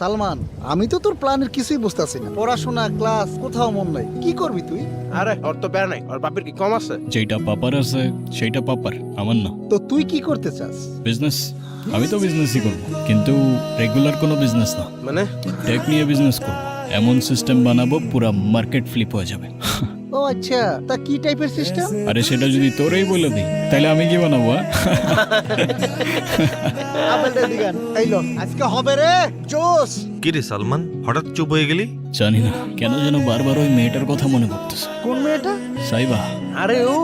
সালমান, আমি তো তোর প্ল্যানের কিছুই বুঝতেছি না। পড়াশোনা, ক্লাস, কোথাও মন নাই। কি করবি তুই? আরে ওর তো বেড়া নাই, ওর বাপের কি কম আছে? যেটা পাপার আছে সেইটা পাপার, আমার না। তো তুই কি করতে চাস? বিজনেস, আমি তো বিজনেসই করব, কিন্তু রেগুলার কোনো বিজনেস না, মানে টেক নিয়ে বিজনেস করব। এমন সিস্টেম বানাবো পুরো মার্কেট ফ্লিপ হয়ে যাবে। ও আচ্ছা, তা কি টাইপের সিস্টেম? আরে সেটা যদি তোরেই বলে দিই তাহলে আমি কি বানাবো? আপেলটা দিগান আইলো, আজকে হবে রে জোস। কি রে সালমান, হঠাৎ চুপ হয়ে গেলি? জানি না কেন যেন বারবার ওই মেয়েটার কথা মনে পড়তেছে। কোন মেয়েটা? সাইবা। আরে ও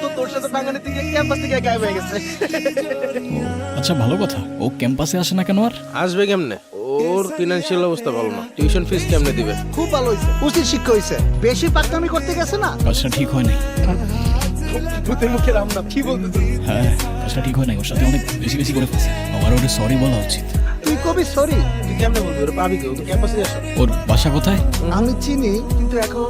তো তোর সাথে টাঙ্গানি থেকে ক্যাম্পাস থেকে গায়েব হয়ে গেছে। আচ্ছা ভালো কথা, ও ক্যাম্পাসে আসে না কেন আর? আসবে কেমনে? ওর ফিনান্সিয়াল অবস্থা ভালো না, টিউশন ফিস কেমনে দিবে? খুব ভালো হইছে, উচিত শিক্ষা হইছে। বেশি পাকনামি করতে গেছে না। কাজটা ঠিক হয় নাই। ভূতের মুখে রাম না, কি বলতেছিস? হ্যাঁ, কাজটা ঠিক হয় নাই, ওর সাথে অনেক বেশি বেশি করে ফেলছে। আমার ওটা সরি বলা উচিত। তুই কবি সরি? তুই কেমনে বলবি? ওর পাবি কেউ তো ক্যাম্পাসে আসো। ওর বাসা কোথায়? আমি চিনি, কিন্তু এখন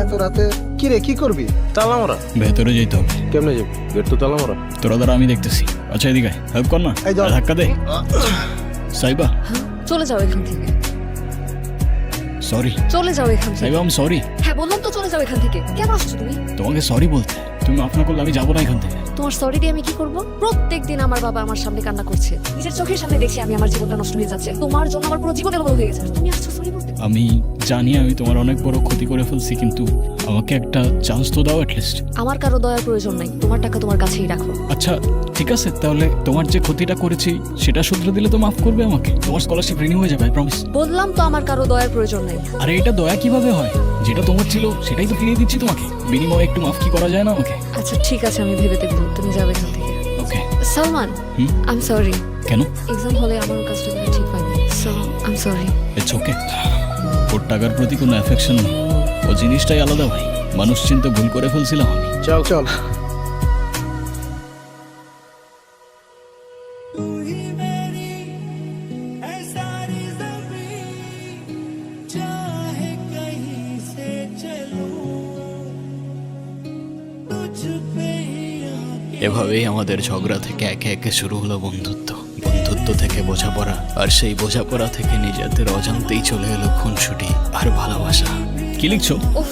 এত রাতে কি রে, কি করবি? তালা মারা? ভেতরে যেতে হবে। কেমনে যাবি? গেট তো তালা মারা। তোরা দ্বারা আমি দেখতেছি। আচ্ছা এদিকে হেল্প কর না, এই ধর। ধাক্কা দে। সাইবা চলে যাও এখান থেকে, সরি। চলে যাও এখান থেকে। সাইবা আম সরি। হ্যাঁ বললাম তো চলে যাও এখান থেকে। কেন আসছো তুমি? তোমাকে সরি বলতে, তুমি মাফ না করলে আমি যাবো না এখান থেকে। তোমার সরি দিয়ে আমি কি করব? প্রত্যেকদিন আমার বাবা আমার সামনে কান্না করছে, নিজের চোখের সামনে দেখছি আমি আমার জীবনটা নষ্ট হয়ে যাচ্ছে। তোমার জন্য আমার পুরো জীবন এলোমেলো হয়ে গেছে, আর তুমি আসছো সরি বলতে? আমি জানি আমি তোমার অনেক বড় ক্ষতি করে ফেলছি, কিন্তু আমাকে একটা চান্স তো দাও অ্যাটলিস্ট। আমার কারো দয়ার প্রয়োজন নাই, তোমার টাকা তোমার কাছেই রাখো। আচ্ছা ঠিক আছে, তাহলে তোমার যে ক্ষতিটা করেছি সেটা শুধরে দিলে তো মাফ করবে আমাকে। তোমার স্কলারশিপ রিনিউ হয়ে যাবে, আই প্রমিস। বললাম তো আমার কারো দয়ার প্রয়োজন নাই। আরে এটা দয়া কিভাবে হয়? যেটা তোমার ছিল সেটাই তো ফিরিয়ে দিচ্ছি তোমাকে, বিনিময়ে একটু মাফ কি করা যায় না আমাকে? আচ্ছা ঠিক আছে, আমি ভেবে দেখবো। তুমি যাবে এখান থেকে। Okay. Salman, hmm? I am sorry. কেন? এক্সাম হলে আমার কাজটা করা ঠিক হয়নি, so I am sorry. It's okay. ওর টাকার প্রতি কোনো অ্যাফেকশন নেই, ও জিনিসটাই আলাদা ভাই। মানুষ চিনতে ভুল করে ফেলছিলাম আমি। চল চল। এভাবেই আমাদের ঝগড়া থেকে একে একে শুরু হলো বন্ধুত্ব, বন্ধুত্ব থেকে বোঝাপড়া, আর সেই বোঝাপড়া থেকে নিজেদের অজান্তেই চলে এলো খুনসুটি আর ভালোবাসা। কি লিখছো? উফ,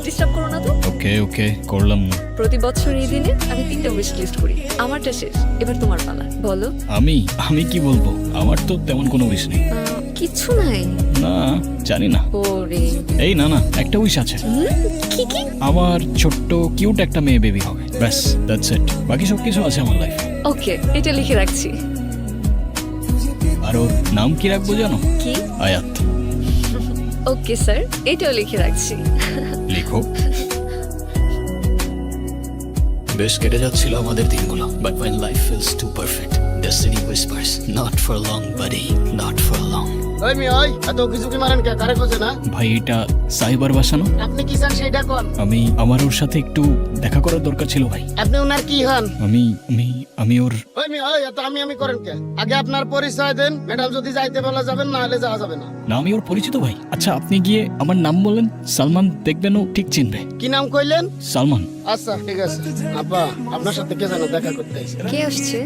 ডিস্টার্ব করো না তো। ওকে ওকে, করলাম না। প্রতি বছর এই দিনে আমি 3টা উইশ লিস্ট করি, আমারটা শেষ, এবার তোমার পালা। বলো। আমি কি বলবো? আমার তো তেমন কোনো উইশ নেই। কিছু নাই? না, জানি না। ওরে এই না না, একটা উইশ আছে। কি কি? আমার ছোট্ট কিউট একটা মেয়ে বেবি হবে, ব্যাস দ্যাটস ইট। বাকি সব কিছু আছে আমার লাইফে। ওকে, এটা লিখে রাখছি। আর ওর নাম কি রাখবো জানো? কি? আয়াত। ওকে স্যার, এটাও লিখে রাখছি। লিখো। বেশ কেটে যাচ্ছিল আমাদের দিনগুলো, but when life feels too perfect, destiny whispers, not for long buddy, not for long. ওই মি ওই এত কিছু কি মারেন কে কারে খোঁজে না? ভাই এটা সাইবার বাসা না? আপনি কি চান সেটা কোন? আমার ওর সাথে একটু দেখা করার দরকার ছিল ভাই। আপনি ওনার কি হন? আমি আমি আমি ওর ওই মি ওই এত আমি করেন কে? আগে আপনার পরিচয় দেন, ম্যাডাম যদি যাইতে বলা যাবেন, না হলে যাওয়া যাবে না। না, আমি ওর পরিচিত ভাই। আচ্ছা আপনি গিয়ে আমার নাম বলেন, সালমান, দেখবেন ও ঠিক চিনবে। কি নাম কইলেন? সালমান। আচ্ছা ঠিক আছে। আপা, আপনার সাথে কে জানো দেখা করতে আইছে? কে আসছে?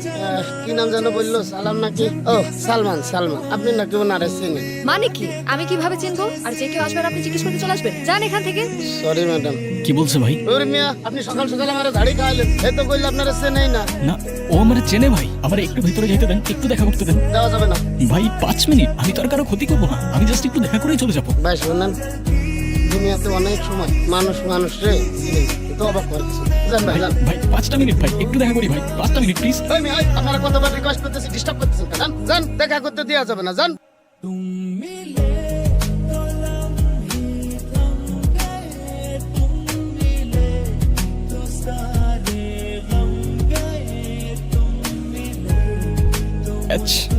কি নাম জানো বললো? সালাম নাকি? ও সালমান, সালমান। আপনি নাকি ওনারে চিনেন? মানে কি? আমি কিভাবে চিনবো? আর যে কেউ আসবে আপনি জিজ্ঞেস করতে চলে আসবেন? যান এখান থেকে। Sorry madam. কি বলছে ভাই? ওরে মিয়া, আপনি সকাল সকাল আমারে দাড়ি খাওয়ালেন, এই তো কইলে আপনারা চেনেই না। না, ও আমার চেনে ভাই। আমার একটু ভিতরে যেতে দেন, একটু দেখা করতে দেন। দেওয়া যাবে না ভাই 5 মিনিট, আমি তো আর কারো ক্ষতি করবো না, আমি জাস্ট একটু দেখা করেই চলে যাবো। ভাই। শোনেন, দুনিয়াতে অনেক সময় মানুষ রে চিনে, তো অবাক করছে। যান ভাই, যান। ভাই 5টা মিনিট ভাই, একটু দেখা করি ভাই, 5টা মিনিট প্লিজ। ওই মিয়া, আপনারা কতবার রিকোয়েস্ট করতেছি, ডিস্টার্ব করতেছেন কেন? যান, দেখা করতে দেওয়া যাবে না, যান।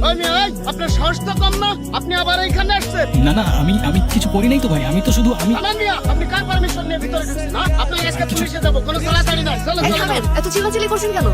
ওই মিয়া, ওই, আপনার সাহস তো কম না? আপনি আবার এইখানে আসছেন? না না, আমি কিছু করি নাই তো ভাই, আমি তো শুধু আমান মিয়া, আপনি কার পারমিশন নিয়ে ভিতরে ঢুকছেন? না, আপনার আজকে পুলিশে যাবো, কোনো চালাচালি নাই। চলো এই চলো। থামেন, এত চিল্লাচিল্লি করছেন কেন?